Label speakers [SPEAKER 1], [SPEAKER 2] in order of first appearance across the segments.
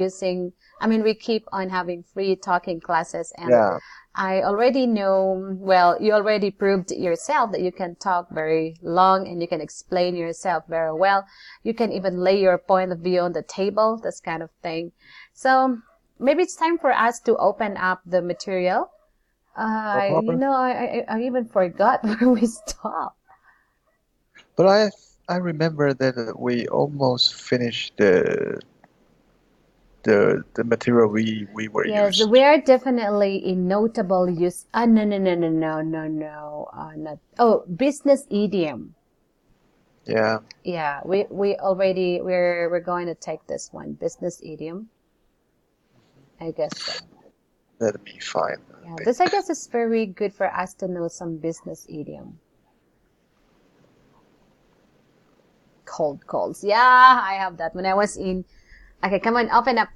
[SPEAKER 1] using, I mean, we keep on having free talking classes, and
[SPEAKER 2] Yeah.
[SPEAKER 1] I already know, well, you already proved yourself that you can talk very long and you can explain yourself very well. You can even lay your point of view on the table, this kind of thing. So maybe it's time for us to open up the material.
[SPEAKER 2] No problem.
[SPEAKER 1] I even forgot where we stopped.
[SPEAKER 2] But I remember that we almost finished the material we were
[SPEAKER 1] Yes,
[SPEAKER 2] used.
[SPEAKER 1] we are definitely in notable use. No, no, no, no, no, no, no. Not. Oh, business idiom.
[SPEAKER 2] Yeah,
[SPEAKER 1] Yeah, we already we're going to take this one, business idiom. I guess so.
[SPEAKER 2] let me find
[SPEAKER 1] Yeah,
[SPEAKER 2] the
[SPEAKER 1] this I
[SPEAKER 2] link.
[SPEAKER 1] guess is very good for us to know some business idiom. Cold calls. Yeah, I have that when I was in. Okay, come on, open up.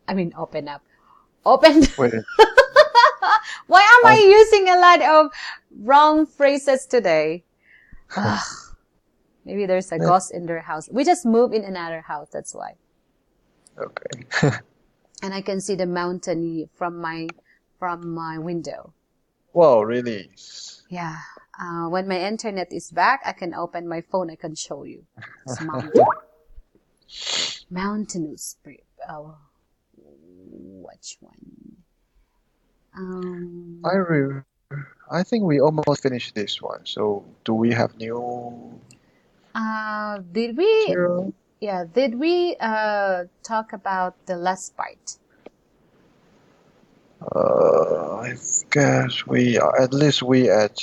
[SPEAKER 1] I mean, open up. Open.
[SPEAKER 2] Wait,
[SPEAKER 1] Why am
[SPEAKER 2] I
[SPEAKER 1] I using a lot of wrong phrases today? Ugh, maybe there's a
[SPEAKER 2] let
[SPEAKER 1] ghost in their house. We just moved in another house, that's why.
[SPEAKER 2] okay.
[SPEAKER 1] And I can see the mountain from my window.
[SPEAKER 2] Wow, really?
[SPEAKER 1] Yeah. When my internet is back, I can open my phone. I can show you. It's mountain. Mountainous. Oh, which one?
[SPEAKER 2] I
[SPEAKER 1] Um,
[SPEAKER 2] re I think we almost finished this one. So do we have new
[SPEAKER 1] did we,
[SPEAKER 2] material?
[SPEAKER 1] yeah, did we talk about the last part?
[SPEAKER 2] I guess we are at least we at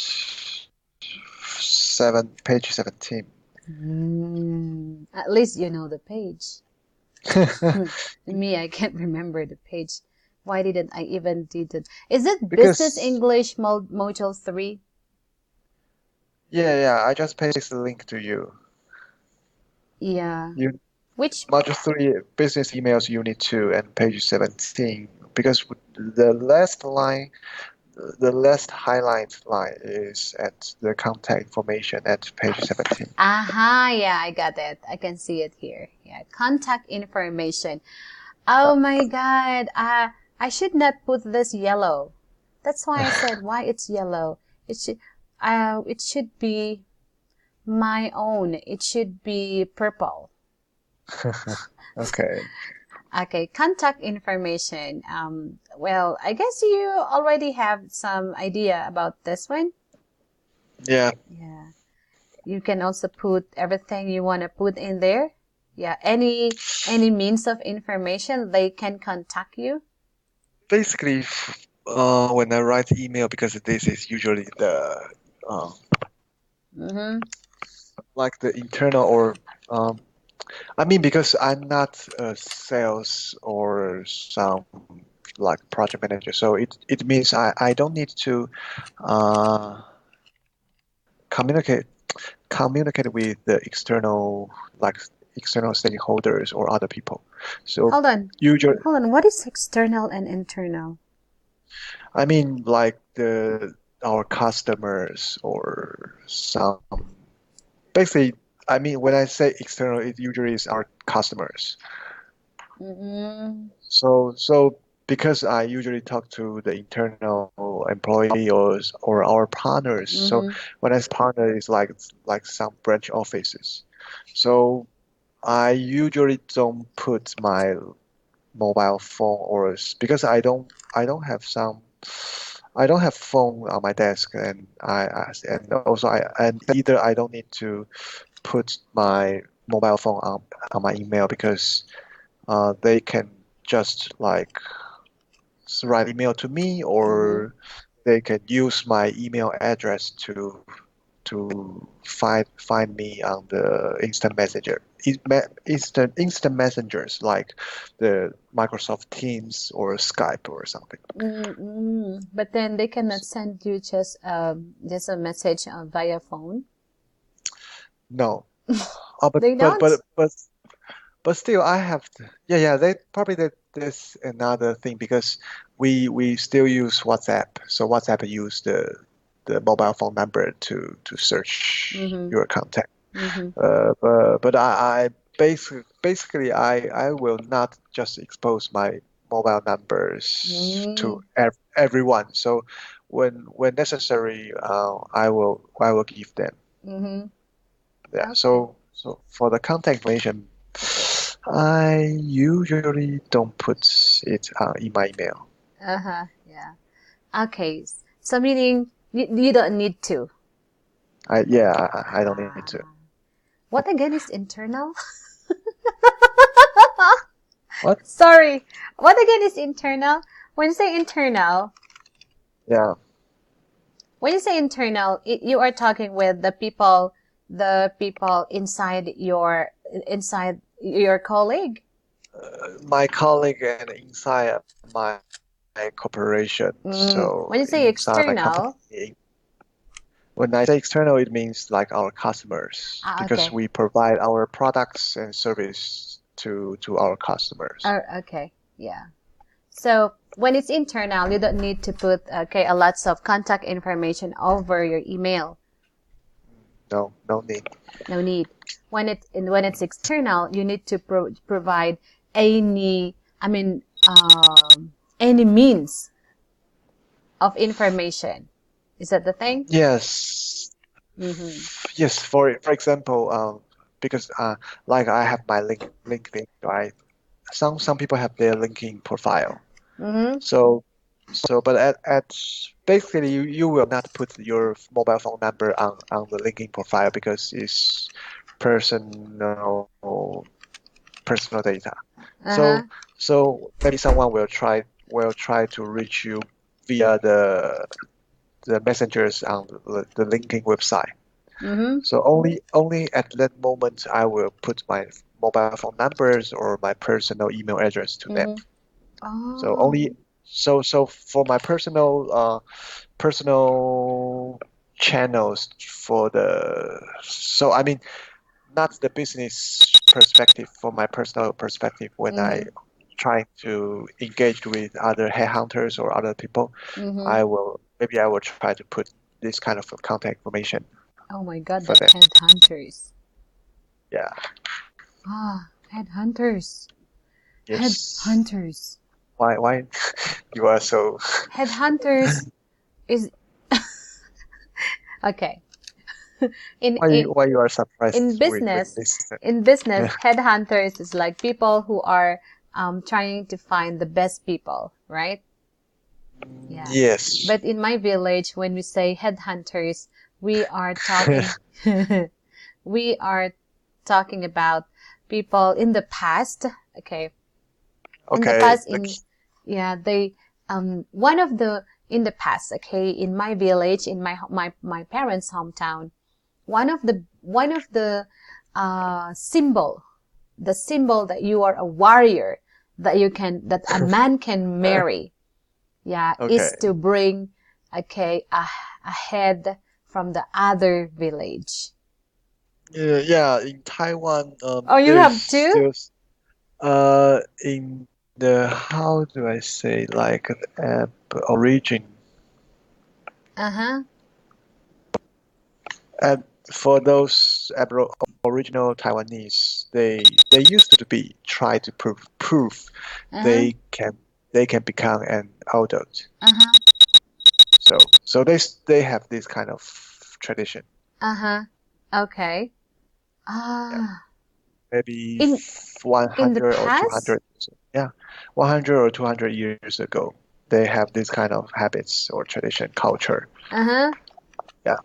[SPEAKER 2] page 17.
[SPEAKER 1] At least you know the page. Me, I can't remember the page. Why didn't I even did it? Is it Business
[SPEAKER 2] Because
[SPEAKER 1] English Module 3?
[SPEAKER 2] yeah, I just pasted the link to you.
[SPEAKER 1] Yeah.
[SPEAKER 2] You
[SPEAKER 1] Which,
[SPEAKER 2] Module 3 Business Emails Unit 2 and page 17 because the last line, the last highlight line is at the contact information at page 17.
[SPEAKER 1] aha, yeah, I got it. I can see it here. Yeah, contact information.
[SPEAKER 2] Uh,
[SPEAKER 1] Oh my God. I should not put this yellow. That's why I said why it's yellow. It should be my own. It should be purple.
[SPEAKER 2] okay.
[SPEAKER 1] Okay, contact information. Well, I guess you already have some idea about this one.
[SPEAKER 2] Yeah,
[SPEAKER 1] Yeah. You can also put everything you want to put in there. Yeah, any means of information, they can contact you.
[SPEAKER 2] basically, when I write email, because this is usually the uh,
[SPEAKER 1] Mm-hmm.
[SPEAKER 2] like the internal or um, I mean, because I'm not a sales or some like project manager, so it means I don't need to uh, communicate communicate with the external like external stakeholders or other people. So
[SPEAKER 1] Hold on.
[SPEAKER 2] usually,
[SPEAKER 1] Hold on. What is external and internal?
[SPEAKER 2] I mean like the our customers or some basically. I mean, when I say external, it usually is our customers.
[SPEAKER 1] Mm-hmm.
[SPEAKER 2] So because I usually talk to the internal employee or our partners. So
[SPEAKER 1] Mm-hmm.
[SPEAKER 2] when I say partner, it's like some branch offices. So I usually don't put my mobile phone because I don't have some I don't have phone on my desk and also and either I don't need to put my mobile phone on my email because they can just like write email to me
[SPEAKER 1] Mm-hmm.
[SPEAKER 2] or they can use my email address to find me on the instant messenger instant messengers like the Microsoft Teams or Skype or something.
[SPEAKER 1] Mm-hmm. But then they cannot send you just a message via phone.
[SPEAKER 2] No, but
[SPEAKER 1] They
[SPEAKER 2] but
[SPEAKER 1] don't.
[SPEAKER 2] but but but still I have yeah, they probably there's another thing because we still use WhatsApp, so WhatsApp use the mobile phone number to search
[SPEAKER 1] Mm-hmm.
[SPEAKER 2] your contact.
[SPEAKER 1] Mm-hmm.
[SPEAKER 2] But I basically basically, I will not just expose my mobile numbers to
[SPEAKER 1] Mm,
[SPEAKER 2] everyone. So when necessary, I will give them.
[SPEAKER 1] mm-hmm.
[SPEAKER 2] Yeah.
[SPEAKER 1] Okay.
[SPEAKER 2] So for the contact information, I usually don't put it in my email.
[SPEAKER 1] Uh-huh. Yeah. Okay. So meaning you don't need to.
[SPEAKER 2] I don't need to.
[SPEAKER 1] Ah. What again is internal?
[SPEAKER 2] What?
[SPEAKER 1] Sorry. What again is internal? When you say internal,
[SPEAKER 2] Yeah.
[SPEAKER 1] when you say internal, you are talking with the people inside your colleague.
[SPEAKER 2] My colleague and inside my corporation, so
[SPEAKER 1] When you say
[SPEAKER 2] inside my
[SPEAKER 1] external,
[SPEAKER 2] company. When I say external, it means like our customers, because
[SPEAKER 1] okay.
[SPEAKER 2] we provide our products and service to our customers.
[SPEAKER 1] Okay. Yeah. So when it's internal, you don't need to put a lots of contact information over your email.
[SPEAKER 2] No, no need.
[SPEAKER 1] No need. When it's external, you need to provide any, I mean, any means of information. Is that the thing?
[SPEAKER 2] Yes,
[SPEAKER 1] Mm-hmm.
[SPEAKER 2] yes. For example, because like I have my LinkedIn, right? Some people have their LinkedIn profile.
[SPEAKER 1] Mm-hmm.
[SPEAKER 2] So but at basically you will not put your mobile phone number on the LinkedIn profile because it's personal personal data. So
[SPEAKER 1] Uh-huh.
[SPEAKER 2] maybe someone will try to reach you via the messengers on the LinkedIn website.
[SPEAKER 1] Mm-hmm.
[SPEAKER 2] So only at that moment I will put my mobile phone numbers or my personal email address to them.
[SPEAKER 1] Mm-hmm.
[SPEAKER 2] So
[SPEAKER 1] Oh.
[SPEAKER 2] only so for my personal channels for the so I mean not the business perspective, for my personal perspective when I
[SPEAKER 1] Mm-hmm.
[SPEAKER 2] try to engage with other headhunters or other people,
[SPEAKER 1] Mm-hmm.
[SPEAKER 2] I will try to put this kind of contact information
[SPEAKER 1] Oh my God,
[SPEAKER 2] for
[SPEAKER 1] the
[SPEAKER 2] them.
[SPEAKER 1] headhunters.
[SPEAKER 2] Yeah.
[SPEAKER 1] Ah, headhunters.
[SPEAKER 2] Yes.
[SPEAKER 1] Headhunters.
[SPEAKER 2] Why you are so
[SPEAKER 1] Headhunters is okay. In
[SPEAKER 2] why
[SPEAKER 1] in
[SPEAKER 2] you are
[SPEAKER 1] in
[SPEAKER 2] surprised with
[SPEAKER 1] business,
[SPEAKER 2] this?
[SPEAKER 1] in business,
[SPEAKER 2] Yeah.
[SPEAKER 1] headhunters is like people who are trying to find the best people, right? Yeah.
[SPEAKER 2] Yes.
[SPEAKER 1] But in my village, when we say headhunters, we are talking, we are talking about people in the past. Okay. In the
[SPEAKER 2] Okay.
[SPEAKER 1] past, yeah, one of the, in the past, okay, in my village, in my parents' hometown, one of the symbol that you are a warrior, that a man can marry, yeah,
[SPEAKER 2] Okay.
[SPEAKER 1] is to bring, okay, a head from the other village.
[SPEAKER 2] Yeah, yeah, in Taiwan,
[SPEAKER 1] Oh, you
[SPEAKER 2] there is
[SPEAKER 1] have two?
[SPEAKER 2] still in the how do I say like origin
[SPEAKER 1] Uh-huh.
[SPEAKER 2] and for those original Taiwanese, they used to be try to prove
[SPEAKER 1] Uh-huh.
[SPEAKER 2] they can they can become an adult.
[SPEAKER 1] Uh-huh.
[SPEAKER 2] So they have this kind of tradition.
[SPEAKER 1] Uh-huh. Okay.
[SPEAKER 2] Yeah,
[SPEAKER 1] Ah,
[SPEAKER 2] maybe
[SPEAKER 1] in in the
[SPEAKER 2] 100 or
[SPEAKER 1] past?
[SPEAKER 2] 200. Yeah, 100 or 200 years ago, they have this kind of habits or tradition culture.
[SPEAKER 1] Uh-huh.
[SPEAKER 2] Yeah,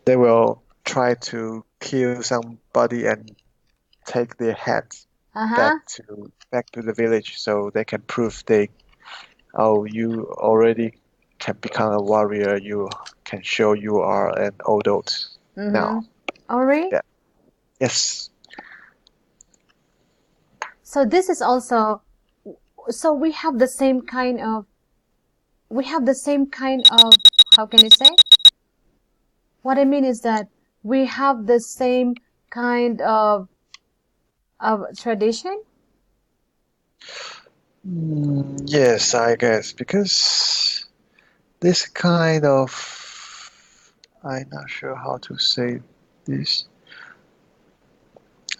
[SPEAKER 2] they will try to kill somebody and take their head
[SPEAKER 1] Uh-huh.
[SPEAKER 2] back to the village so they can prove they oh you already can become a warrior. You can show you are an adult
[SPEAKER 1] Mm-hmm.
[SPEAKER 2] now.
[SPEAKER 1] Ori?
[SPEAKER 2] Yeah. Yes.
[SPEAKER 1] So this is also, so we have the same kind of, how can you say? What I mean is that we have the same kind of tradition.
[SPEAKER 2] Yes, I guess because this kind of I'm not sure how to say this.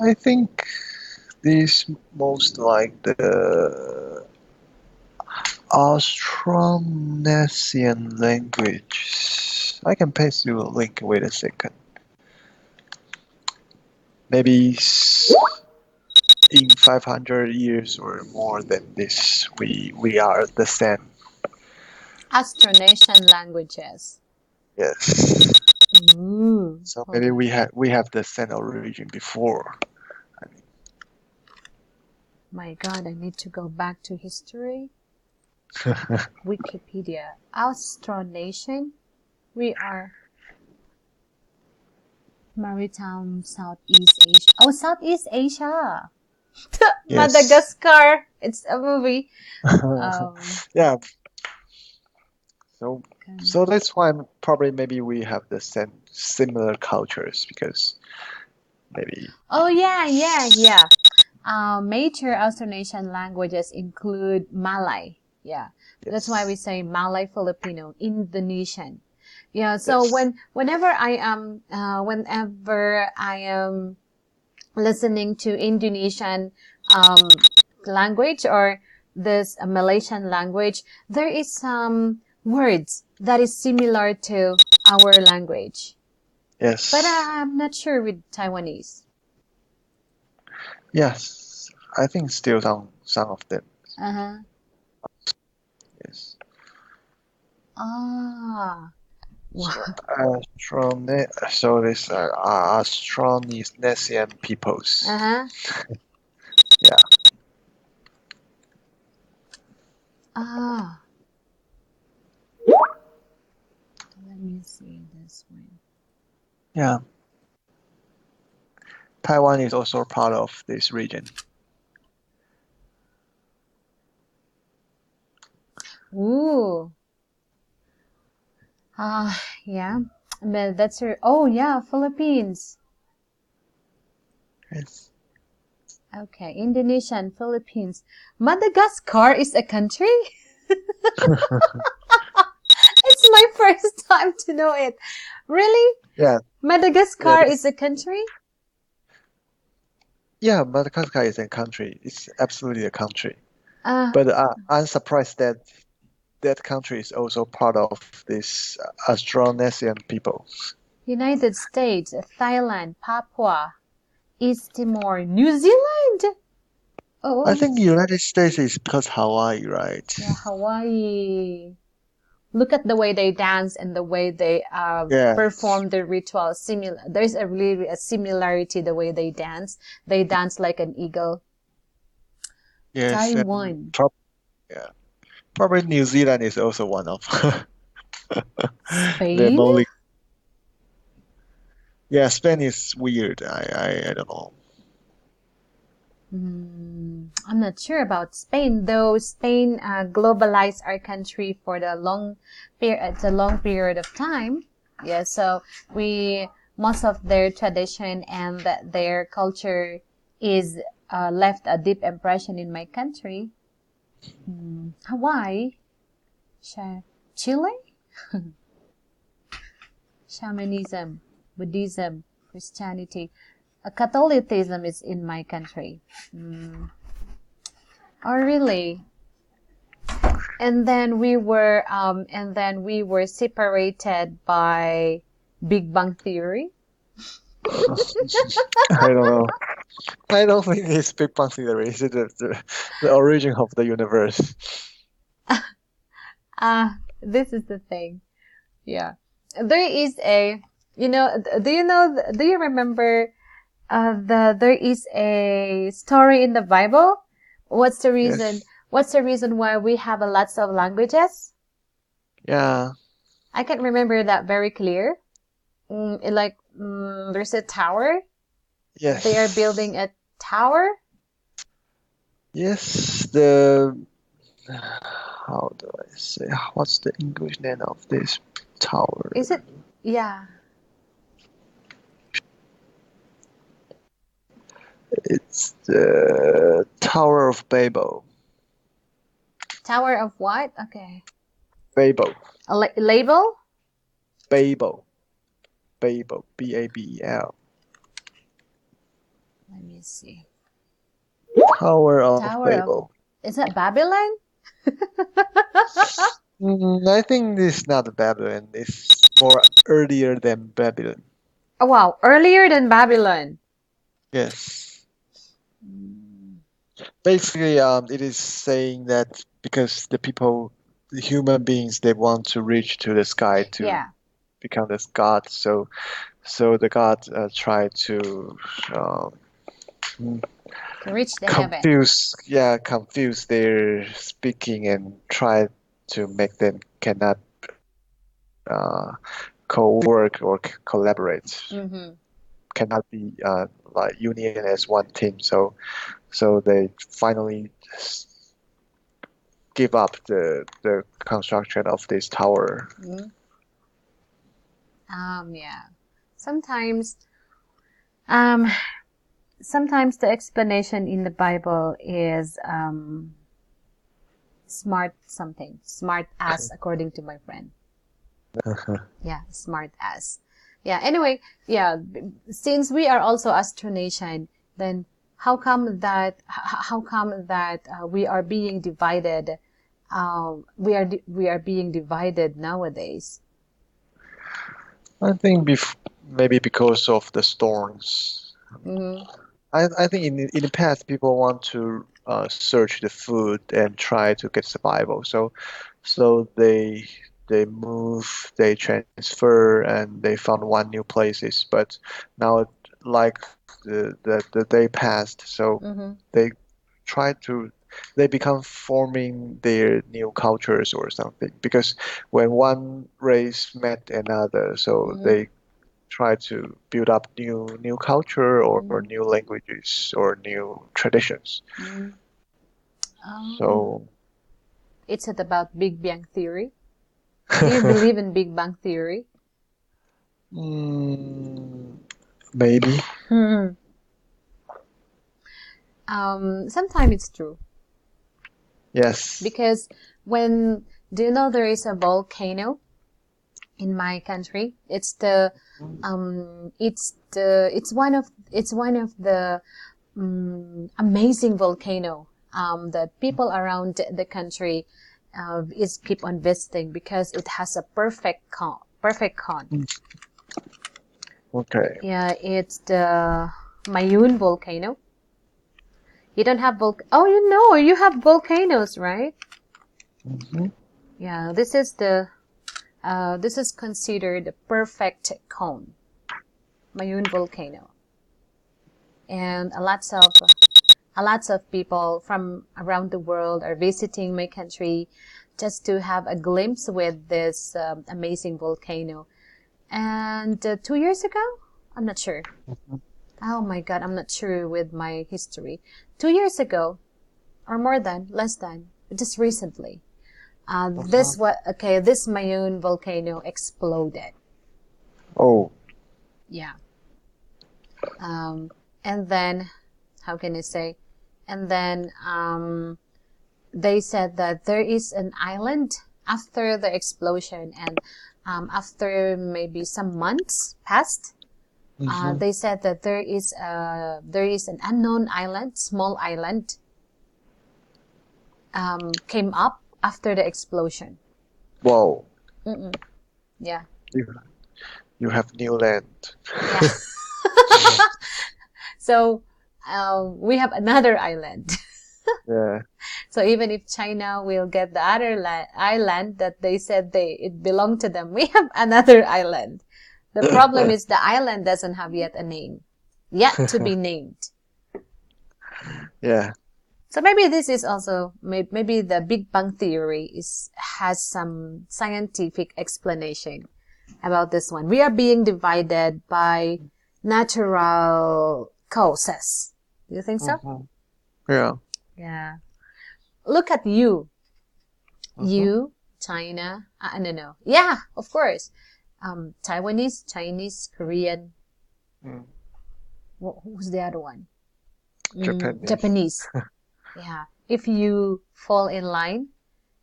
[SPEAKER 2] I think this most like the Austronesian language. I can paste you a link. Wait a second. Maybe in 500 years or more than this, we are the same.
[SPEAKER 1] Austronesian languages.
[SPEAKER 2] Yes.
[SPEAKER 1] Ooh,
[SPEAKER 2] So
[SPEAKER 1] hold
[SPEAKER 2] maybe
[SPEAKER 1] on.
[SPEAKER 2] we have the same origin before. I
[SPEAKER 1] My God, I need to go back to history.
[SPEAKER 2] mean,
[SPEAKER 1] Wikipedia. Austronesian. We are maritime Southeast Asia. Oh, Southeast Asia.
[SPEAKER 2] yes.
[SPEAKER 1] Madagascar. It's a movie. Um,
[SPEAKER 2] Yeah. So
[SPEAKER 1] can-
[SPEAKER 2] so that's why probably maybe we have the same similar cultures because maybe
[SPEAKER 1] oh yeah, yeah, yeah. Major Austronesian languages include Malay. Yeah, that's why we
[SPEAKER 2] yes.
[SPEAKER 1] say Malay Filipino, Indonesian. Yeah, so
[SPEAKER 2] Yes.
[SPEAKER 1] whenever I am listening to Indonesian language or this Malaysian language, there is some words that is similar to our language, but
[SPEAKER 2] Yes.
[SPEAKER 1] I'm not sure with Taiwanese.
[SPEAKER 2] Yes. I think still some of them.
[SPEAKER 1] Uh-huh.
[SPEAKER 2] Yes.
[SPEAKER 1] Ah.
[SPEAKER 2] So
[SPEAKER 1] Wow.
[SPEAKER 2] so this Austronesian peoples.
[SPEAKER 1] Uh-huh.
[SPEAKER 2] Yeah.
[SPEAKER 1] Ah. Let me see this one.
[SPEAKER 2] Yeah. Taiwan is also part of this region.
[SPEAKER 1] Ooh. Ah, yeah. But that's her. Oh, yeah, Philippines.
[SPEAKER 2] Yes.
[SPEAKER 1] Okay, Indonesian, Philippines. Madagascar is a country? It's my first time to know it. Really?
[SPEAKER 2] Yeah. Yeah.
[SPEAKER 1] Madagascar is a country?
[SPEAKER 2] Yeah. Madagascar is a country. It's absolutely a country.
[SPEAKER 1] Uh,
[SPEAKER 2] But I'm surprised that that country is also part of this Austronesian people.
[SPEAKER 1] United States, Thailand, Papua, East Timor, New Zealand.
[SPEAKER 2] I
[SPEAKER 1] Oh,
[SPEAKER 2] think the United States is because Hawaii, right?
[SPEAKER 1] yeah, Hawaii. Look at the way they dance and the way they
[SPEAKER 2] Yes.
[SPEAKER 1] perform the ritual. Similar. There's a really a similarity the way they dance. They dance like an eagle.
[SPEAKER 2] Yes. And
[SPEAKER 1] Taiwan,
[SPEAKER 2] yeah, probably New Zealand is also one of the
[SPEAKER 1] Spain.
[SPEAKER 2] only. Yeah, Spain is weird. I don't know.
[SPEAKER 1] I'm not sure about Spain, though. Spain globalized our country for the long period of time. Yeah, so we most of their tradition and their culture is left a deep impression in my country. Hawaii, Chile, shamanism, Buddhism, Christianity, Catholicism is in my country. Oh, really? And then we were separated by Big Bang Theory.
[SPEAKER 2] I don't know. I don't think it's Big Bang Theory. It's the origin of the universe.
[SPEAKER 1] This is the thing. Yeah. There is a, do you remember, there is a story in the Bible? What's the reason,
[SPEAKER 2] Yes.
[SPEAKER 1] what's the reason why we have a lots of languages?
[SPEAKER 2] Yeah.
[SPEAKER 1] I can't remember that very clear. There's a tower. They are
[SPEAKER 2] Yes.
[SPEAKER 1] building a tower.
[SPEAKER 2] Yes. The how do I say? What's the English name of this tower?
[SPEAKER 1] Is it? Yeah.
[SPEAKER 2] It's the Tower of Babel.
[SPEAKER 1] Tower of what? Okay.
[SPEAKER 2] Babel.
[SPEAKER 1] A label?
[SPEAKER 2] Babel. Babel. Babel.
[SPEAKER 1] Let me see.
[SPEAKER 2] Tower of
[SPEAKER 1] Tower of,
[SPEAKER 2] Babel.
[SPEAKER 1] is that Babylon?
[SPEAKER 2] I think this is not Babylon. It's more earlier than Babylon.
[SPEAKER 1] Oh, wow, earlier than Babylon.
[SPEAKER 2] Yes.
[SPEAKER 1] Mm.
[SPEAKER 2] Basically, it is saying that because the human beings, they want to reach to the sky to
[SPEAKER 1] Yeah,
[SPEAKER 2] become this god. So the god try to um,
[SPEAKER 1] to reach the heaven.
[SPEAKER 2] confuse their speaking and try to make them cannot co-work or collaborate,
[SPEAKER 1] Mm-hmm.
[SPEAKER 2] cannot be like union as one team. So they finally give up the construction of this tower.
[SPEAKER 1] Mm-hmm. Yeah. Sometimes, um, sometimes the explanation in the Bible is smart something, smart ass, according to my friend. Yeah, smart ass. Yeah. Anyway, yeah. Since we are also Austronesian, then how come that we are being divided? We are being divided nowadays.
[SPEAKER 2] I think maybe because of the storms.
[SPEAKER 1] Mm-hmm.
[SPEAKER 2] I think in the past people want to search the food and try to get survival. So they move, they transfer, and they found one new places. But now, like the day passed, so
[SPEAKER 1] Mm-hmm.
[SPEAKER 2] they try to they become forming their new cultures or something. Because when one race met another, so
[SPEAKER 1] Mm-hmm.
[SPEAKER 2] they try to build up new culture or
[SPEAKER 1] Mm-hmm.
[SPEAKER 2] new languages or new traditions.
[SPEAKER 1] Mm-hmm. Oh,
[SPEAKER 2] So
[SPEAKER 1] it's about Big Bang Theory. Do you believe in Big Bang Theory?
[SPEAKER 2] mm, maybe
[SPEAKER 1] Hmm. Sometimes it's true
[SPEAKER 2] yes.
[SPEAKER 1] because when do you know there is a volcano in my country? It's one of the amazing volcano that people around the country is keep on visiting because it has a perfect con.
[SPEAKER 2] Okay.
[SPEAKER 1] Yeah, it's the Mayun volcano. You don't have oh, you know, you have volcanoes, right?
[SPEAKER 2] Hmm.
[SPEAKER 1] Yeah, this is considered the perfect cone, Mayun volcano, and a lots of people from around the world are visiting my country just to have a glimpse with this amazing volcano. And 2 years ago, I'm not sure. Oh my God, I'm not sure with my history. 2 years ago, or more than, less than, just recently.
[SPEAKER 2] Uh-huh.
[SPEAKER 1] This Mayun volcano exploded.
[SPEAKER 2] Oh,
[SPEAKER 1] Yeah. Um, and then, how can I say? And then, they said that there is an island after the explosion and, after maybe some months passed,
[SPEAKER 2] hmm.
[SPEAKER 1] they said that there is an unknown island, small island, came up after the explosion.
[SPEAKER 2] Wow.
[SPEAKER 1] Mm-mm. Yeah.
[SPEAKER 2] You you have new land.
[SPEAKER 1] Yeah. So we have another island.
[SPEAKER 2] Yeah.
[SPEAKER 1] So even if China will get the other island that they said it belonged to them, we have another island. The problem is the island doesn't have yet a name, yet to be named.
[SPEAKER 2] Yeah.
[SPEAKER 1] So maybe this is also maybe the Big Bang Theory has some scientific explanation about this one. We are being divided by natural causes. Do you think so?
[SPEAKER 2] Hmm. Yeah.
[SPEAKER 1] Yeah. Look at you.
[SPEAKER 2] Hmm.
[SPEAKER 1] You, China, no, no. Yeah, of course. Taiwanese, Chinese, Korean.
[SPEAKER 2] Mm.
[SPEAKER 1] Who's the other one?
[SPEAKER 2] Japanese.
[SPEAKER 1] Japanese. Yeah. If you fall in line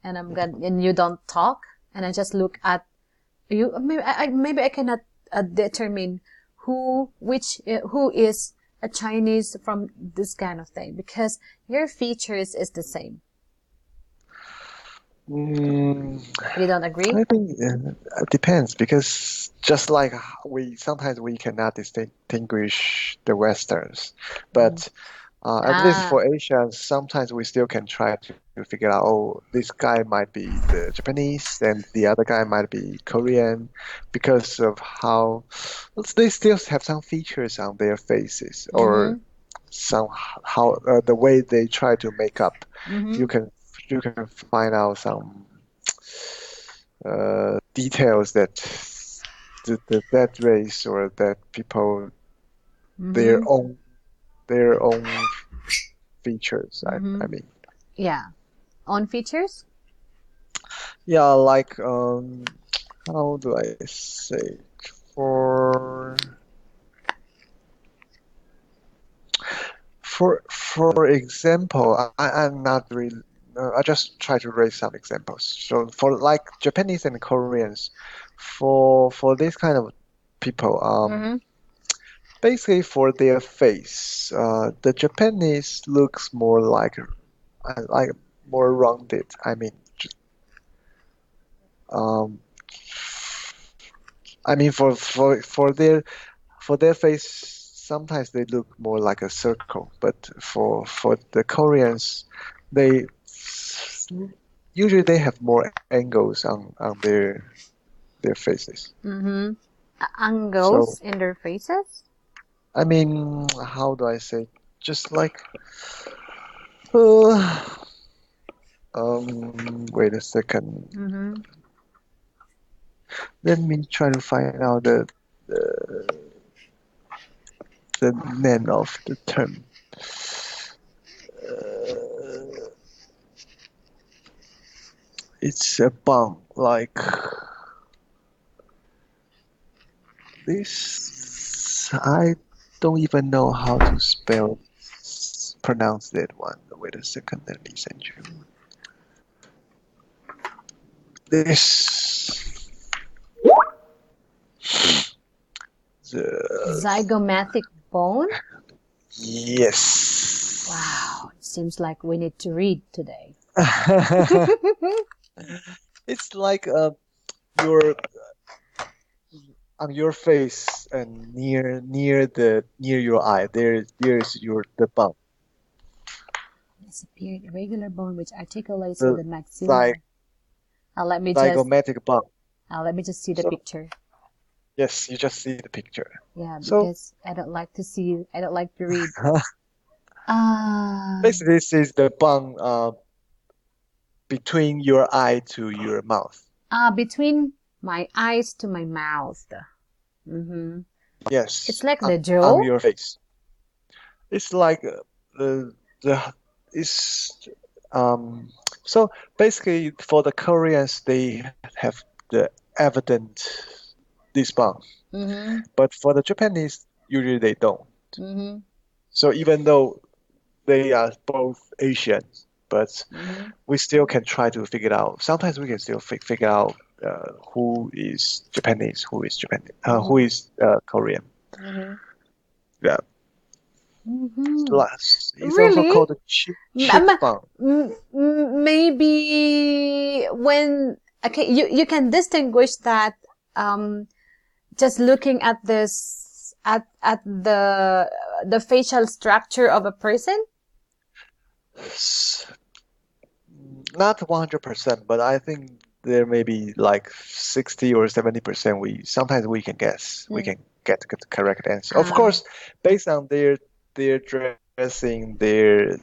[SPEAKER 1] and you don't talk and I just look at maybe I cannot determine who is a Chinese from this kind of thing? Because your features is the same.
[SPEAKER 2] Mm,
[SPEAKER 1] You don't agree?
[SPEAKER 2] I think it depends because just like we sometimes we cannot distinguish the Westerns,
[SPEAKER 1] Mhm.
[SPEAKER 2] but at least
[SPEAKER 1] Ah.
[SPEAKER 2] for Asians, sometimes we still can try to figure out, oh, this guy might be the Japanese and the other guy might be Korean because of how they still have some features on their faces or
[SPEAKER 1] Mm-hmm.
[SPEAKER 2] some how the way they try to make up.
[SPEAKER 1] Mm-hmm.
[SPEAKER 2] You can you can find out some details that that race or that people their
[SPEAKER 1] Mm-hmm.
[SPEAKER 2] own their own features. I
[SPEAKER 1] Mm-hmm.
[SPEAKER 2] mean,
[SPEAKER 1] Yeah. On features?
[SPEAKER 2] yeah, like how do I say for for example, I'm not really. I just try to raise some examples. So for like Japanese and Koreans, for this kind of people,
[SPEAKER 1] Mm-hmm.
[SPEAKER 2] basically for their face, the Japanese looks more like more rounded. Um, I mean for their face, sometimes they look more like a circle, but for the Koreans, they usually they have more angles on their faces.
[SPEAKER 1] Mm-hmm.
[SPEAKER 2] So
[SPEAKER 1] Angles in their faces?
[SPEAKER 2] I mean, how do I say? Just like uh, wait a second.
[SPEAKER 1] Mm-hmm.
[SPEAKER 2] Let me try to find out the name of the term. Uh, it's a bun like this. I don't even know how to pronounce that one. Wait a second, let me send you this. The
[SPEAKER 1] Zygomatic bone?
[SPEAKER 2] yes.
[SPEAKER 1] Wow. It seems like we need to read today.
[SPEAKER 2] It's like your on your face and near your eye. There's your the bump.
[SPEAKER 1] It's a period irregular bone which articulates with
[SPEAKER 2] The
[SPEAKER 1] the
[SPEAKER 2] zy
[SPEAKER 1] maxilla. Uh, let me just
[SPEAKER 2] zygomatic bump.
[SPEAKER 1] let me just see the
[SPEAKER 2] So
[SPEAKER 1] picture.
[SPEAKER 2] yes, you just see the picture.
[SPEAKER 1] Yeah,
[SPEAKER 2] So
[SPEAKER 1] because I don't like to read. Ah,
[SPEAKER 2] basically, this is the bump between your eye to your mouth.
[SPEAKER 1] between my eyes to my mouth. Mm-hmm. It's
[SPEAKER 2] Yes,
[SPEAKER 1] like the
[SPEAKER 2] on
[SPEAKER 1] jaw.
[SPEAKER 2] your face. It's like the it's um so basically for the Koreans they have the evident this bump,
[SPEAKER 1] Mm-hmm.
[SPEAKER 2] but for the Japanese usually they don't.
[SPEAKER 1] Mm-hmm.
[SPEAKER 2] So even though they are both Asians, but
[SPEAKER 1] Mm-hmm.
[SPEAKER 2] we still can try to figure it out. Sometimes we can still figure out who is Japanese, who
[SPEAKER 1] Mm-hmm.
[SPEAKER 2] is Korean.
[SPEAKER 1] Mm-hmm.
[SPEAKER 2] Yeah,
[SPEAKER 1] Mm-hmm.
[SPEAKER 2] it's also
[SPEAKER 1] Really?
[SPEAKER 2] called the cheek bump.
[SPEAKER 1] Maybe when okay, you can distinguish that um just looking at this at the facial structure of a person.
[SPEAKER 2] Not 100%, but I think there may be like 60 or 70% we sometimes we can guess. We
[SPEAKER 1] Mm.
[SPEAKER 2] can get the correct answer. Of
[SPEAKER 1] Ah.
[SPEAKER 2] course, based on their dressing, their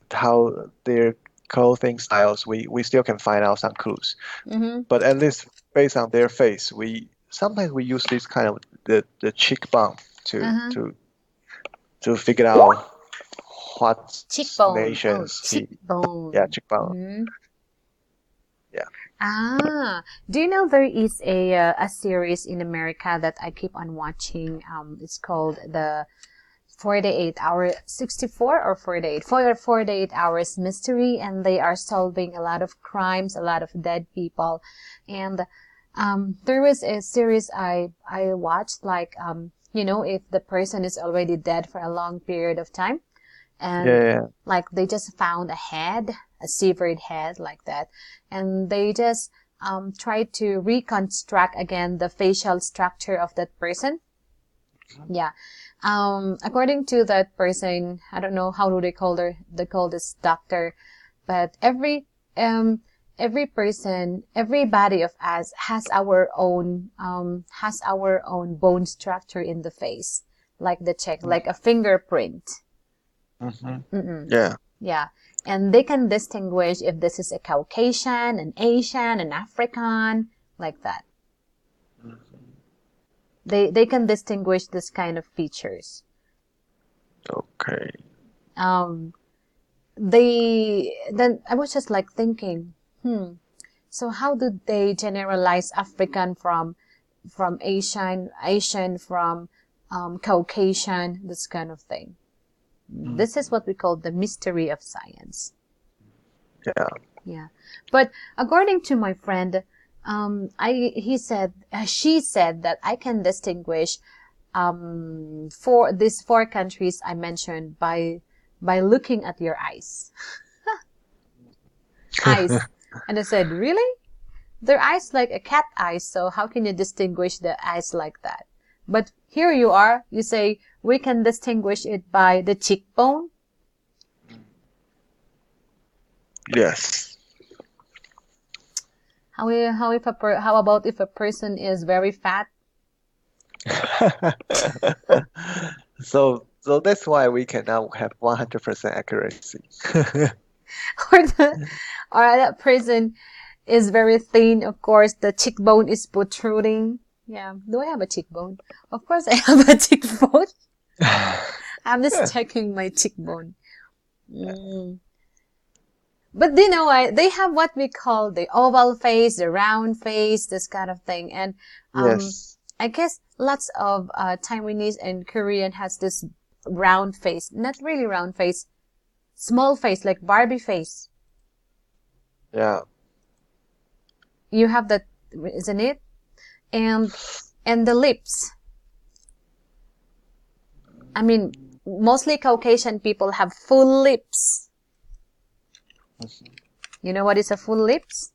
[SPEAKER 2] clothing styles, we still can find out some clues.
[SPEAKER 1] Mm-hmm.
[SPEAKER 2] But at least based on their face, we sometimes we use this kind of the cheek bump
[SPEAKER 1] Uh-huh.
[SPEAKER 2] to figure out what
[SPEAKER 1] Cheekbone. Oh,
[SPEAKER 2] nations he yeah,
[SPEAKER 1] cheekbone.
[SPEAKER 2] cheekbone.
[SPEAKER 1] Mm-hmm.
[SPEAKER 2] Yeah.
[SPEAKER 1] Ah, do you know there is a series in America that I keep on watching? It's called the 48 hour 64 or 48 48 hours mystery, and they are solving a lot of crimes, a lot of dead people. And there was a series I watched like if the person is already dead for a long period of time, and
[SPEAKER 2] Yeah.
[SPEAKER 1] like they just found a severed head like that, and they just try to reconstruct again the facial structure of that person. Yeah. According to that person, I don't know how do they call this doctor, but every person, every body of us has our own bone structure in the face, like the check, like a fingerprint.
[SPEAKER 2] Mm-hmm.
[SPEAKER 1] Mm-mm.
[SPEAKER 2] Yeah.
[SPEAKER 1] Yeah. And they can distinguish if this is a Caucasian, an Asian, an African, like that. They can distinguish this kind of features.
[SPEAKER 2] Okay.
[SPEAKER 1] Um, then I was just like thinking, so how do they generalize African from Asian from Caucasian, this kind of thing? This is what we call the mystery of science.
[SPEAKER 2] Yeah.
[SPEAKER 1] Yeah. But according to my friend, she said that I can distinguish for these four countries I mentioned by looking at your eyes. Eyes. And I said, really? Their eyes like a cat eyes, so how can you distinguish the eyes like that? But here you are, you say we can distinguish it by the cheekbone.
[SPEAKER 2] Yes.
[SPEAKER 1] How about if a person is very fat?
[SPEAKER 2] So that's why we cannot have 100% accuracy.
[SPEAKER 1] or that person is very thin, of course the cheekbone is protruding. Yeah. Do I have a cheekbone? Of course I have a cheekbone. I'm just checking my cheekbone. But they have what we call the oval face, the round face, this kind of thing. And
[SPEAKER 2] Yes.
[SPEAKER 1] I guess lots of Taiwanese and Korean has this round face. Not really round face, small face, like Barbie face.
[SPEAKER 2] Yeah.
[SPEAKER 1] You have that, isn't it? And the lips. I mean, mostly Caucasian people have full lips. You know what is a full lips?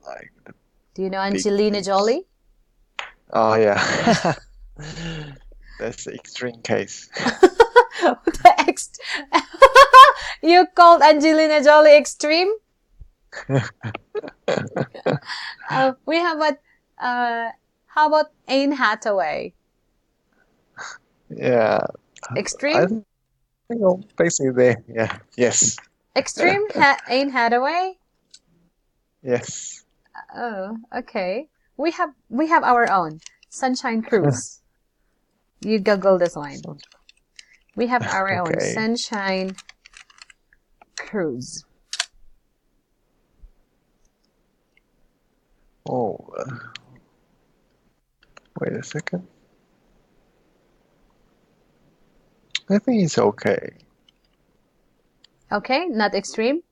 [SPEAKER 2] Like the
[SPEAKER 1] Do you know
[SPEAKER 2] big
[SPEAKER 1] Angelina
[SPEAKER 2] lips.
[SPEAKER 1] Jolie?
[SPEAKER 2] Oh yeah. That's the extreme case.
[SPEAKER 1] You called Angelina Jolie extreme? We have how about Anne Hathaway?
[SPEAKER 2] Yeah. I
[SPEAKER 1] Extreme?
[SPEAKER 2] think basically there. Yeah. Yes.
[SPEAKER 1] Extreme Anne Hathaway?
[SPEAKER 2] Yes.
[SPEAKER 1] Oh, okay. We have our own Sunshine Cruise. You Google this one. We have our own
[SPEAKER 2] Okay.
[SPEAKER 1] Sunshine Cruise.
[SPEAKER 2] Oh, wait a second. I think it's okay.
[SPEAKER 1] Okay, not extreme.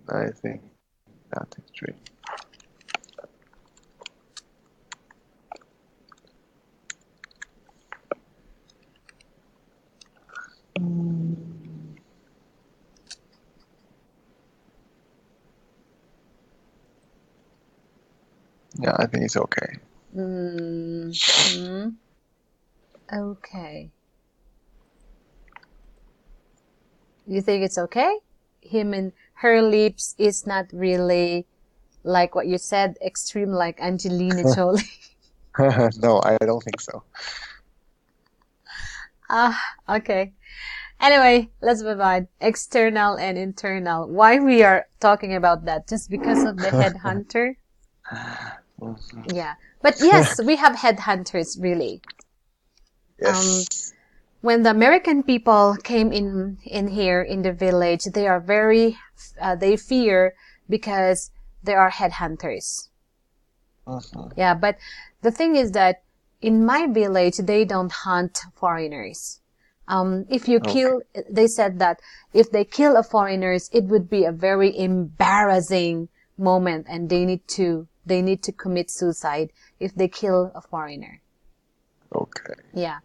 [SPEAKER 2] I think not extreme. Yeah, I think it's okay.
[SPEAKER 1] Okay. You think it's okay? Him and her lips is not really like what you said, extreme like Angelina Jolie.
[SPEAKER 2] No, I don't think so.
[SPEAKER 1] Okay. Anyway, let's move on. External and internal. Why we are talking about that? Just because of the headhunter? Yeah. But yes, we have headhunters, really.
[SPEAKER 2] Yes.
[SPEAKER 1] When the American people came in here in the village, they are they fear because there are headhunters. Yeah, but the thing is that in my village, they don't hunt foreigners. If you kill, they said that if they kill a foreigners, it would be a very embarrassing moment and they need to they need to commit suicide if they kill a foreigner.
[SPEAKER 2] Okay.
[SPEAKER 1] Yeah,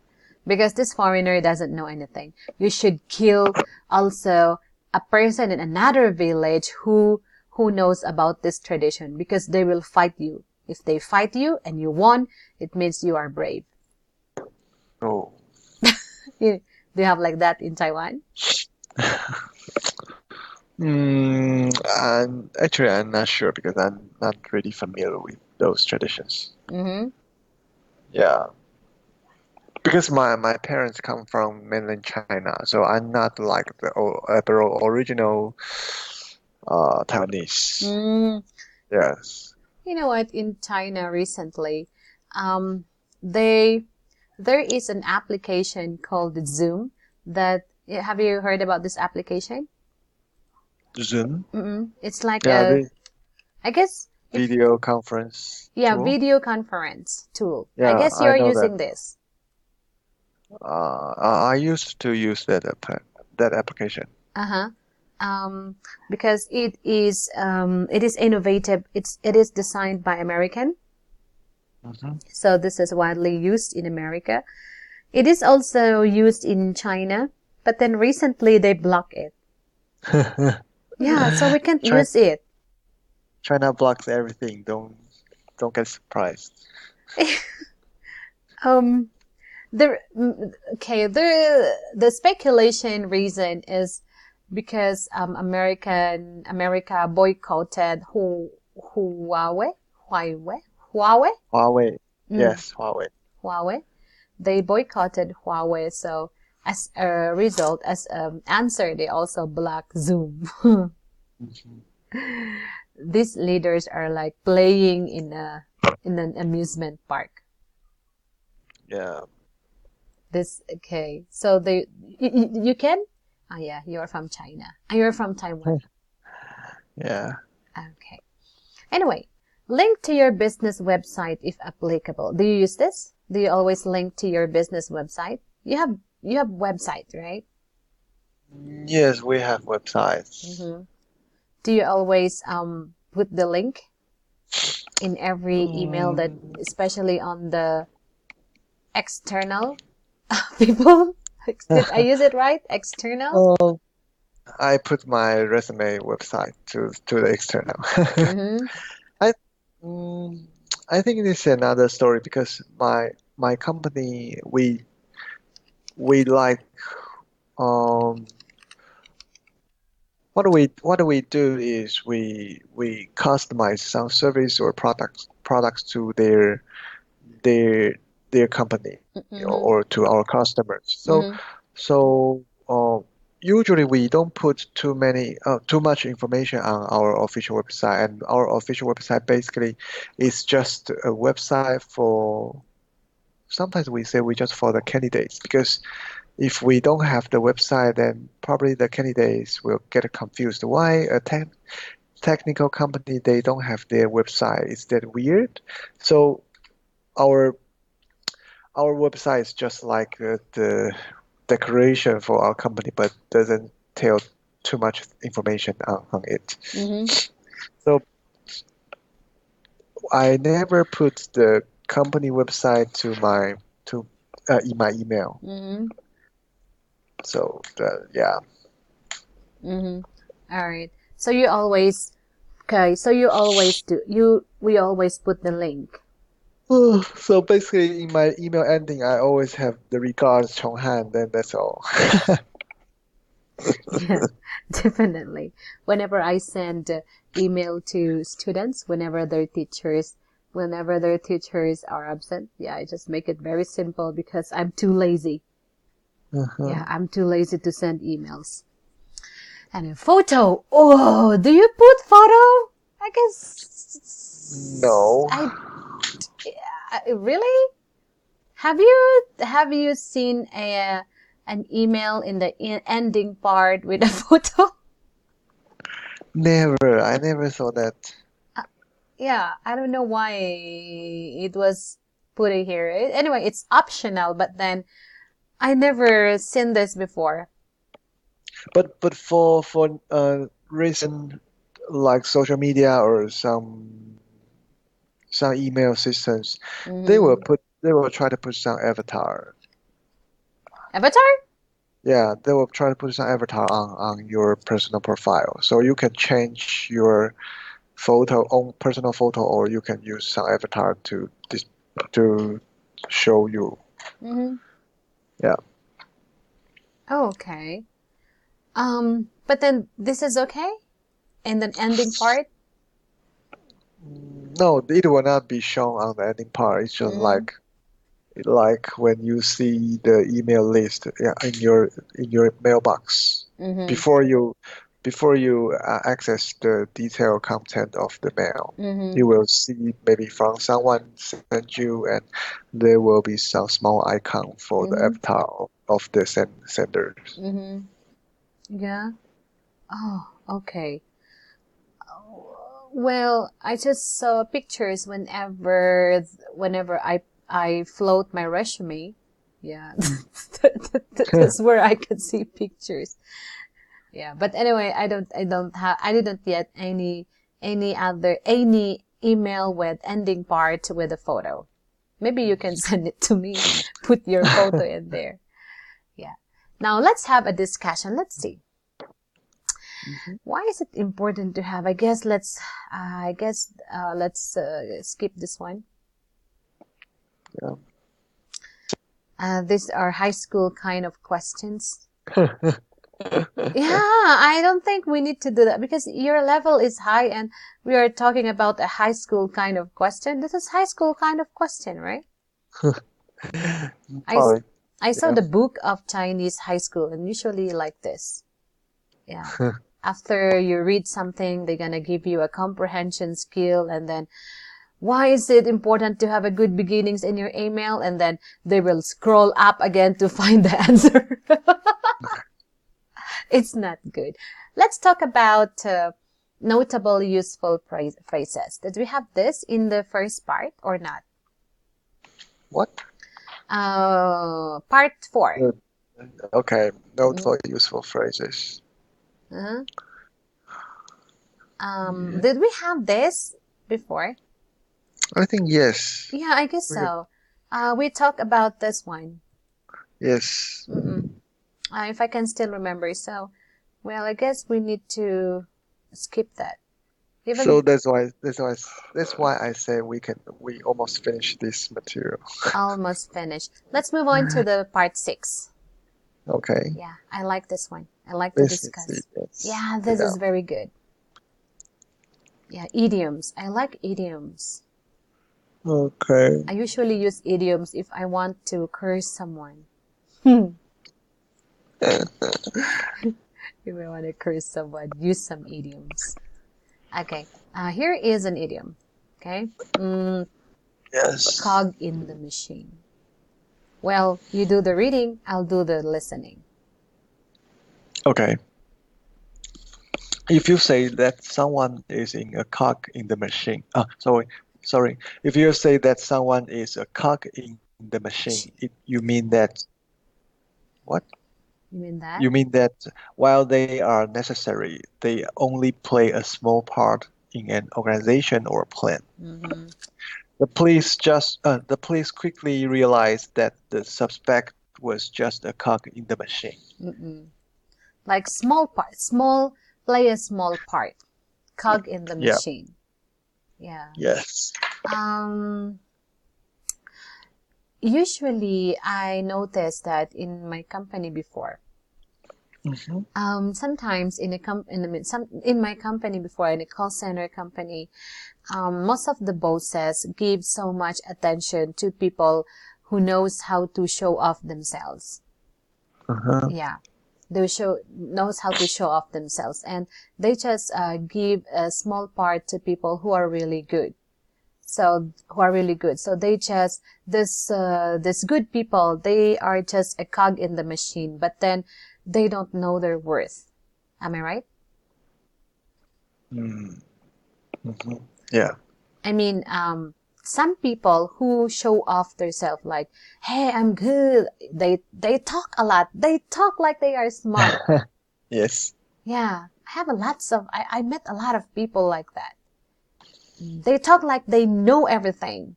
[SPEAKER 1] because this foreigner doesn't know anything. You should kill also a person in another village who knows about this tradition, because they will fight you. If they fight you and you won, it means you are brave.
[SPEAKER 2] Oh.
[SPEAKER 1] Do you have like that in Taiwan?
[SPEAKER 2] I'm not sure because I'm not really familiar with those traditions.
[SPEAKER 1] Mm-hmm.
[SPEAKER 2] Yeah, because my parents come from mainland China, so I'm not like the original Taiwanese.
[SPEAKER 1] Mm,
[SPEAKER 2] Yes.
[SPEAKER 1] you know what? In China recently, um, they there is an application called Zoom that have you heard about this application?
[SPEAKER 2] Zoom.
[SPEAKER 1] It's like
[SPEAKER 2] Yeah,
[SPEAKER 1] a,
[SPEAKER 2] the
[SPEAKER 1] I guess if
[SPEAKER 2] video conference
[SPEAKER 1] yeah,
[SPEAKER 2] tool.
[SPEAKER 1] video conference tool. I
[SPEAKER 2] Yeah,
[SPEAKER 1] guess
[SPEAKER 2] I
[SPEAKER 1] you're
[SPEAKER 2] know that.
[SPEAKER 1] using this.
[SPEAKER 2] I used to use that application.
[SPEAKER 1] Uh-huh. Because it is innovative. It is designed by American.
[SPEAKER 2] Hmm.
[SPEAKER 1] So this is widely used in America. It is also used in China, but then recently they block it. Yeah, so we can't
[SPEAKER 2] China,
[SPEAKER 1] use it.
[SPEAKER 2] China blocks everything. Don't get surprised.
[SPEAKER 1] Um, the speculation reason is because America boycotted Huawei, Huawei, Huawei,
[SPEAKER 2] Huawei.
[SPEAKER 1] mm,
[SPEAKER 2] Yes, Huawei.
[SPEAKER 1] Huawei. They boycotted Huawei, so as a result, as an answer, they also blocked Zoom.
[SPEAKER 2] Mhm.
[SPEAKER 1] These leaders are like playing in an amusement park.
[SPEAKER 2] Yeah.
[SPEAKER 1] This okay. So you can. Oh yeah, you're from China. You're from Taiwan.
[SPEAKER 2] Yeah.
[SPEAKER 1] Okay. Anyway, link to your business website if applicable. Do you use this? Do you always link to your business website? You have website, right?
[SPEAKER 2] Yes, we have websites.
[SPEAKER 1] Mm-hmm. Do you always put the link in every email that,
[SPEAKER 2] Mm,
[SPEAKER 1] especially on the external people? Did I use it right? External?
[SPEAKER 2] well, I put my resume website to the external.
[SPEAKER 1] Mm-hmm.
[SPEAKER 2] I mm, I think it is another story because my company we like um what do we do is we customize some service or products to their their company
[SPEAKER 1] Mm-hmm.
[SPEAKER 2] or to our customers.
[SPEAKER 1] Mm-hmm.
[SPEAKER 2] So usually we don't put too much information on our official website, and our official website basically is just a website for. Sometimes we say we just for the candidates because if we don't have the website, then probably the candidates will get confused. Why a technical company they don't have their website? Is that weird? So our our website is just like the decoration for our company, but doesn't tell too much information on it.
[SPEAKER 1] Mm-hmm.
[SPEAKER 2] So I never put the company website to in my email.
[SPEAKER 1] Mm-hmm.
[SPEAKER 2] So yeah.
[SPEAKER 1] Mm-hmm. All right. So you always okay. So you always do you. We always put the link.
[SPEAKER 2] So basically, in my email ending, I always have the regards chonhan. Then that's all.
[SPEAKER 1] Yeah, definitely. Whenever I send email to students, whenever their teachers are absent, yeah, I just make it very simple because I'm too lazy. Yeah,
[SPEAKER 2] Uh-huh.
[SPEAKER 1] I'm too lazy to send emails. And a photo. Oh, do you put photo? I guess
[SPEAKER 2] No,
[SPEAKER 1] really? Have you seen a an email in the ending part with a photo?
[SPEAKER 2] never. I never saw that.
[SPEAKER 1] Yeah, I don't know why it was put in here. Anyway, it's optional, but then I never seen this before.
[SPEAKER 2] But for recent like social media or some some email systems,
[SPEAKER 1] Mm-hmm.
[SPEAKER 2] they will try to put some avatar.
[SPEAKER 1] Avatar?
[SPEAKER 2] Yeah, they will try to put some avatar on your personal profile. So you can change your own personal photo, or you can use some avatar to show you.
[SPEAKER 1] Mm-hmm.
[SPEAKER 2] Yeah.
[SPEAKER 1] Oh, okay. But then this is okay? And then ending part?
[SPEAKER 2] No, it will not be shown on the ending part. It's just
[SPEAKER 1] Mm-hmm.
[SPEAKER 2] like when you see the email list, yeah, in your mailbox
[SPEAKER 1] Mm-hmm.
[SPEAKER 2] before you access the detailed content of the mail.
[SPEAKER 1] Mm-hmm.
[SPEAKER 2] You will see maybe from someone sent you, and there will be some small icon for the
[SPEAKER 1] Mm-hmm.
[SPEAKER 2] avatar of the sender.
[SPEAKER 1] Mm-hmm. Yeah. Oh, okay. Well, I just saw pictures whenever I float my resume. Yeah. That's where I could see pictures. Yeah. But anyway, I didn't get any email with ending part with a photo. Maybe you can send it to me. Put your photo in there. Yeah. Now let's have a discussion. Let's see.
[SPEAKER 2] Mhm.
[SPEAKER 1] Why is it important to have? Let's skip this one. These are high school kind of questions.
[SPEAKER 2] Yeah.
[SPEAKER 1] Yeah, I don't think we need to do that because your level is high and we are talking about a high school kind of question. This is high school kind of question, right? I, s-
[SPEAKER 2] Probably.
[SPEAKER 1] I saw
[SPEAKER 2] Yeah.
[SPEAKER 1] the book of Chinese high school and usually like this. Yeah. After you read something, they're gonna give you a comprehension skill and then why is it important to have a good beginnings in your email? And then they will scroll up again to find the answer. It's not good. Let's talk about notable useful phrases. Did we have this in the first part or not?
[SPEAKER 2] What?
[SPEAKER 1] Part 4.
[SPEAKER 2] Uh, Okay. Note
[SPEAKER 1] Mm-hmm.
[SPEAKER 2] for useful phrases.
[SPEAKER 1] Uh-huh.
[SPEAKER 2] Yeah.
[SPEAKER 1] Did we have this before?
[SPEAKER 2] I think yes.
[SPEAKER 1] Yeah, I guess
[SPEAKER 2] We have,
[SPEAKER 1] so. We talked about this one.
[SPEAKER 2] yes.
[SPEAKER 1] Mm-mm. If I can still remember. So, well, I guess we need to skip that.
[SPEAKER 2] So
[SPEAKER 1] Even
[SPEAKER 2] that's why I say we almost finished this material.
[SPEAKER 1] almost finished. Let's move on to the part 6.
[SPEAKER 2] Okay.
[SPEAKER 1] Yeah, I like this one. I like to
[SPEAKER 2] This is it.
[SPEAKER 1] discuss.
[SPEAKER 2] Yes.
[SPEAKER 1] Yeah, this
[SPEAKER 2] Yeah.
[SPEAKER 1] is very good. Yeah, idioms. I like idioms.
[SPEAKER 2] Okay.
[SPEAKER 1] I usually use idioms if I want to curse someone. If I want to curse someone, use some idioms. Okay, here is an idiom. Okay,
[SPEAKER 2] Yes.
[SPEAKER 1] cog in the machine. Well, you do the reading, I'll do the listening.
[SPEAKER 2] Okay. If you say that someone is in a cog in the machine, sorry. If you say that someone is a cog in the machine, you mean that what?
[SPEAKER 1] You mean that?
[SPEAKER 2] You mean that while they are necessary, they only play a small part in an organization or plan.
[SPEAKER 1] Mm-hmm.
[SPEAKER 2] The police quickly realized that the suspect was just a cog in the machine.
[SPEAKER 1] Mm-mm. Like small part, small, play a small part. Cog in the
[SPEAKER 2] Yeah.
[SPEAKER 1] machine. Yeah.
[SPEAKER 2] Yes.
[SPEAKER 1] Um, Usually I notice that in my company before,
[SPEAKER 2] Hmm.
[SPEAKER 1] sometimes in my company before in a call center company, most of the bosses give so much attention to people who knows how to show off themselves.
[SPEAKER 2] Uh-huh.
[SPEAKER 1] Yeah, they knows how to show off themselves, and they just give a small part to people who are really good. So they just this good people, they are just a cog in the machine, but then they don't know their worth. Am I right?
[SPEAKER 2] Mm. Hmm. Yeah.
[SPEAKER 1] I mean, some people who show off themselves like, hey, I'm good. They talk a lot. They talk like they are smart.
[SPEAKER 2] Yes.
[SPEAKER 1] Yeah, I met a lot of people like that. They talk like they know everything.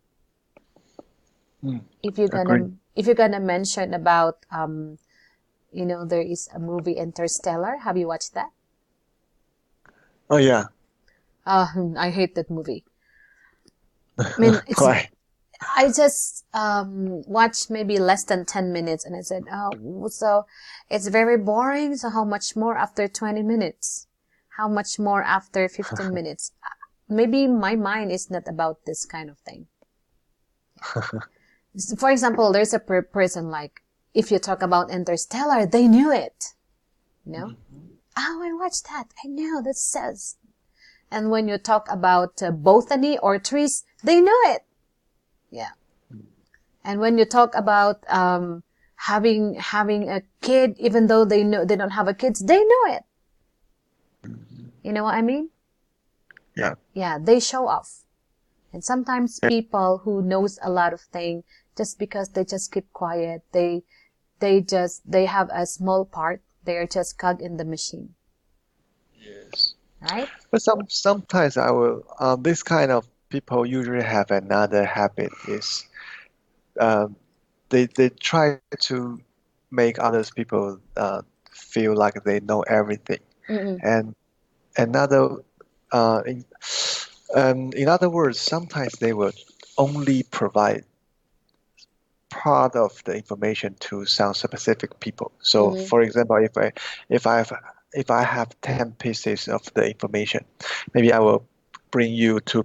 [SPEAKER 2] Mm,
[SPEAKER 1] If you're
[SPEAKER 2] agree.
[SPEAKER 1] gonna if you're gonna mention about there is a movie Interstellar. Have you watched that?
[SPEAKER 2] Oh yeah.
[SPEAKER 1] I hate that movie. I mean,
[SPEAKER 2] Why?
[SPEAKER 1] I just watched maybe less than 10 minutes and I said, oh, so it's very boring. So how much more after 20 minutes? How much more after 15 minutes? Maybe my mind is not about this kind of thing. For example, there's a person like, if you talk about Interstellar, they knew it. You know? Oh, I watched that. I know, that says. And when you talk about botany or trees, they know it. Yeah. And when you talk about having a kid, even though they know they don't have a kids, they know it. You know what I mean?
[SPEAKER 2] Yeah.
[SPEAKER 1] Yeah, they show off. And sometimes people who knows a lot of things, just because they just keep quiet, they have a small part. They are just cog in the machine,
[SPEAKER 2] Yes.
[SPEAKER 1] right?
[SPEAKER 2] But sometimes I will this kind of people usually have another habit is um, they try to make others people feel like they know everything.
[SPEAKER 1] Mm-mm.
[SPEAKER 2] And another uh, in, in other words, sometimes they will only provide part of the information to some specific people. So,
[SPEAKER 1] Mm-hmm.
[SPEAKER 2] for example, if I have if I have 10 pieces of the information, maybe I will bring you two